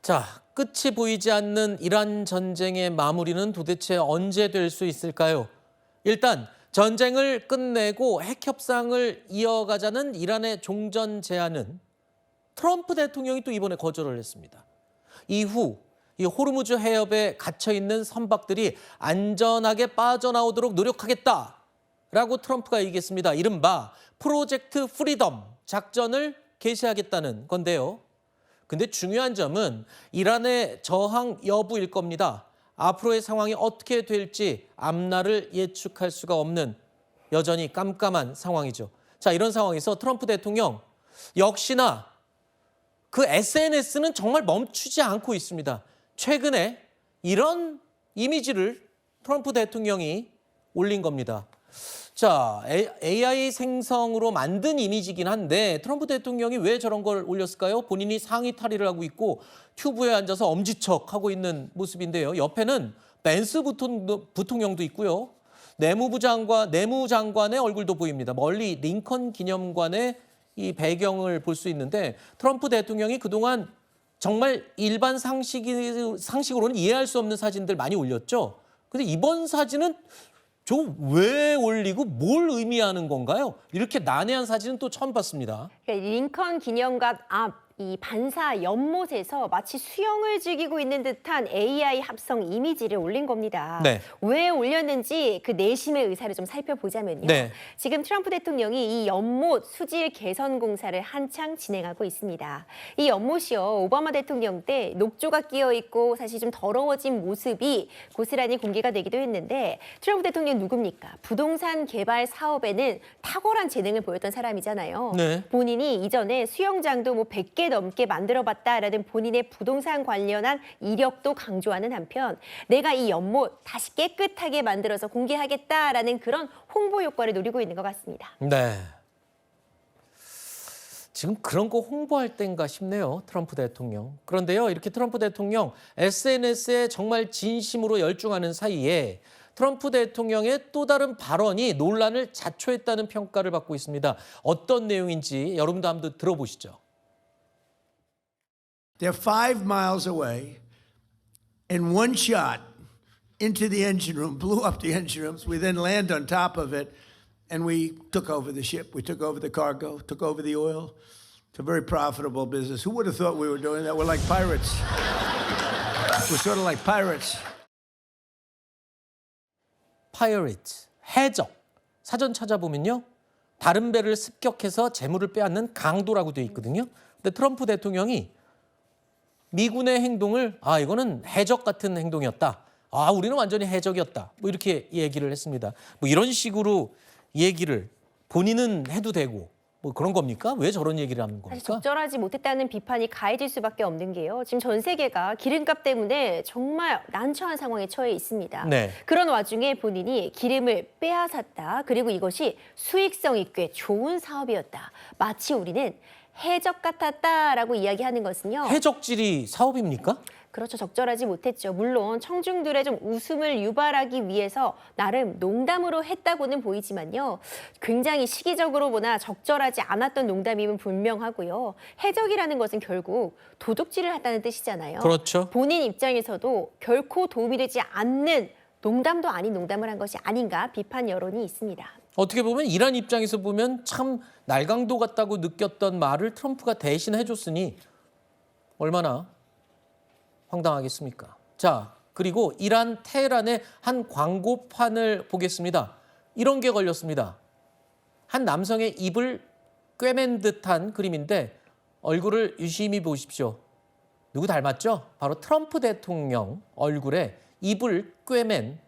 자, 끝이 보이지 않는 이란 전쟁의 마무리는 도대체 언제 될 수 있을까요? 일단 전쟁을 끝내고 핵 협상을 이어가자는 이란의 종전 제안은 트럼프 대통령이 또 이번에 거절을 했습니다. 이후 이 호르무즈 해협에 갇혀 있는 선박들이 안전하게 빠져나오도록 노력하겠다라고 트럼프가 얘기했습니다. 이른바 프로젝트 프리덤 작전을 개시하겠다는 건데요. 근데 중요한 점은 이란의 저항 여부일 겁니다. 앞으로의 상황이 어떻게 될지 앞날을 예측할 수가 없는 여전히 깜깜한 상황이죠. 자, 이런 상황에서 트럼프 대통령 역시나 그 SNS는 정말 멈추지 않고 있습니다. 최근에 이런 이미지를 트럼프 대통령이 올린 겁니다. 자, AI 생성으로 만든 이미지긴 한데 트럼프 대통령이 왜 저런 걸 올렸을까요? 본인이 상의 탈의를 하고 있고 튜브에 앉아서 엄지척하고 있는 모습인데요. 옆에는 벤스 부통령도 있고요. 내무장관의 얼굴도 보입니다. 멀리 링컨 기념관의 이 배경을 볼 수 있는데 트럼프 대통령이 그동안 정말 일반 상식으로는 이해할 수 없는 사진들 많이 올렸죠. 근데 이번 사진은 저 왜 올리고 뭘 의미하는 건가요? 이렇게 난해한 사진은 또 처음 봤습니다. 링컨 기념관 앞 이 반사 연못에서 마치 수영을 즐기고 있는 듯한 AI 합성 이미지를 올린 겁니다. 네. 왜 올렸는지 그 내심의 의사를 좀 살펴보자면요. 네. 지금 트럼프 대통령이 이 연못 수질 개선 공사를 한창 진행하고 있습니다. 이 연못이요, 오바마 대통령 때 녹조가 끼어 있고 사실 좀 더러워진 모습이 고스란히 공개가 되기도 했는데 트럼프 대통령 누굽니까? 부동산 개발 사업에는 탁월한 재능을 보였던 사람이잖아요. 네. 본인이 이전에 수영장도 뭐 100개 넘게 만들어봤다라는 본인의 부동산 관련한 이력도 강조하는 한편 내가 이 연못 다시 깨끗하게 만들어서 공개하겠다라는 그런 홍보 효과를 노리고 있는 것 같습니다. 네. 지금 그런 거 홍보할 땐가 싶네요. 트럼프 대통령. 그런데요, 이렇게 트럼프 대통령 SNS에 정말 진심으로 열중하는 사이에 트럼프 대통령의 또 다른 발언이 논란을 자초했다는 평가를 받고 있습니다. 어떤 내용인지 여러분도 한번 들어보시죠. They're 5 miles away, and one shot into the engine room, blew up the engine rooms. We then land on top of it, and we took over the ship. We took over the cargo, took over the oil. It's a very profitable business. Who would have thought we were doing that? We're like pirates. We're sort of like pirates. Pirate, 해적. 사전 찾아보면요. 다른 배를 습격해서 재물을 빼앗는 강도라고 되어 있거든요. 근데 트럼프 대통령이 미군의 행동을 이거는 해적 같은 행동이었다. 우리는 완전히 해적이었다. 뭐 이렇게 얘기를 했습니다. 뭐 이런 식으로 얘기를 본인은 해도 되고 뭐 그런 겁니까? 왜 저런 얘기를 하는 겁니까? 사실 적절하지 못했다는 비판이 가해질 수밖에 없는 게요. 지금 전 세계가 기름값 때문에 정말 난처한 상황에 처해 있습니다. 네. 그런 와중에 본인이 기름을 빼앗았다. 그리고 이것이 수익성이 꽤 좋은 사업이었다. 마치 우리는 해적 같았다라고 이야기하는 것은요. 해적질이 사업입니까? 그렇죠. 적절하지 못했죠. 물론 청중들의 좀 웃음을 유발하기 위해서 나름 농담으로 했다고는 보이지만요. 굉장히 시기적으로 보나 적절하지 않았던 농담임은 분명하고요. 해적이라는 것은 결국 도둑질을 했다는 뜻이잖아요. 그렇죠. 본인 입장에서도 결코 도움이 되지 않는 농담도 아닌 농담을 한 것이 아닌가 비판 여론이 있습니다. 어떻게 보면 이란 입장에서 보면 참 날강도 같다고 느꼈던 말을 트럼프가 대신 해줬으니 얼마나 황당하겠습니까? 자, 그리고 이란 테헤란의 한 광고판을 보겠습니다. 이런 게 걸렸습니다. 한 남성의 입을 꿰맨 듯한 그림인데 얼굴을 유심히 보십시오. 누구 닮았죠? 바로 트럼프 대통령 얼굴에 입을 꿰맨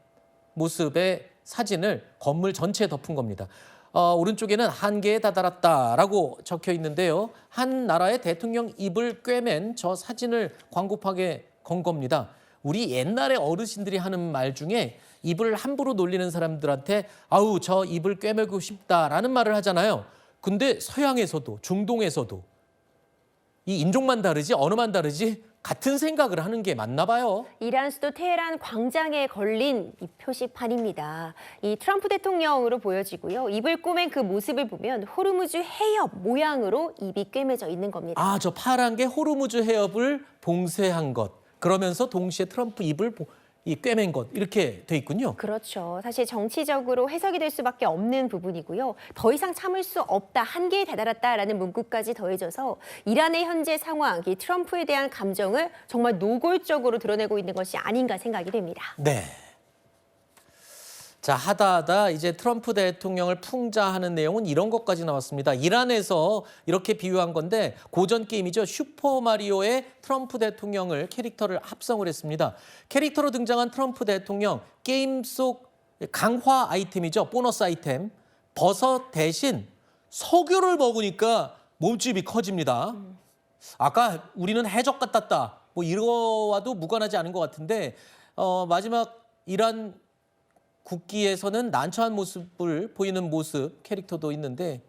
모습의 사진을 건물 전체에 덮은 겁니다. 오른쪽에는 한계에 다다랐다라고 적혀 있는데요. 한 나라의 대통령 입을 꿰맨 저 사진을 광고판에 건 겁니다. 우리 옛날에 어르신들이 하는 말 중에 입을 함부로 놀리는 사람들한테 저 입을 꿰매고 싶다라는 말을 하잖아요. 근데 서양에서도 중동에서도 이 인종만 다르지 언어만 다르지 같은 생각을 하는 게 맞나 봐요. 이란 수도 테헤란 광장에 걸린 이 표시판입니다. 이 트럼프 대통령으로 보여지고요. 입을 꼬맨 그 모습을 보면 호르무즈 해협 모양으로 입이 꿰매져 있는 겁니다. 아, 저 파란 게 호르무즈 해협을 봉쇄한 것. 그러면서 동시에 트럼프 입을 꿰맨 것. 이렇게 돼 있군요. 그렇죠. 사실 정치적으로 해석이 될 수밖에 없는 부분이고요. 더 이상 참을 수 없다, 한계에 다다랐다라는 문구까지 더해져서 이란의 현재 상황, 이 트럼프에 대한 감정을 정말 노골적으로 드러내고 있는 것이 아닌가 생각이 됩니다. 네. 자, 하다 이제 트럼프 대통령을 풍자하는 내용은 이런 것까지 나왔습니다. 이란에서 이렇게 비유한 건데 고전 게임이죠. 슈퍼마리오의 트럼프 대통령을 캐릭터를 합성을 했습니다. 캐릭터로 등장한 트럼프 대통령, 게임 속 강화 아이템이죠. 보너스 아이템. 버섯 대신 석유를 먹으니까 몸집이 커집니다. 아까 우리는 해적 같았다. 뭐 이거와도 무관하지 않은 것 같은데 마지막 이란 국기에서는 난처한 모습을 보이는 모습 캐릭터도 있는데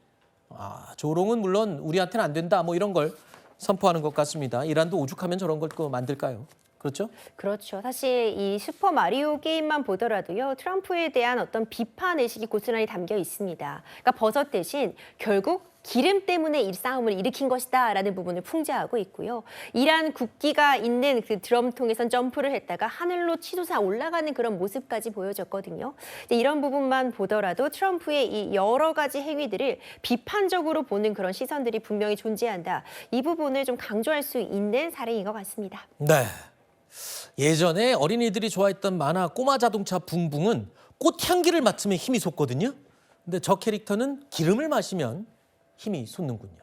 조롱은 물론 우리한테는 안 된다 뭐 이런 걸 선포하는 것 같습니다. 이란도 오죽하면 저런 걸 또 만들까요? 그렇죠? 그렇죠. 사실 이 슈퍼 마리오 게임만 보더라도요. 트럼프에 대한 어떤 비판 의식이 고스란히 담겨 있습니다. 그러니까 버섯 대신 결국 기름 때문에 이 싸움을 일으킨 것이다라는 부분을 풍자하고 있고요. 이란 국기가 있는 그 드럼통에선 점프를 했다가 하늘로 치솟아 올라가는 그런 모습까지 보여졌거든요. 이런 부분만 보더라도 트럼프의 이 여러 가지 행위들을 비판적으로 보는 그런 시선들이 분명히 존재한다. 이 부분을 좀 강조할 수 있는 사례인 것 같습니다. 네. 예전에 어린이들이 좋아했던 만화 꼬마 자동차 붕붕은 꽃향기를 맡으면 힘이 솟거든요. 근데 저 캐릭터는 기름을 마시면 힘이 솟는군요.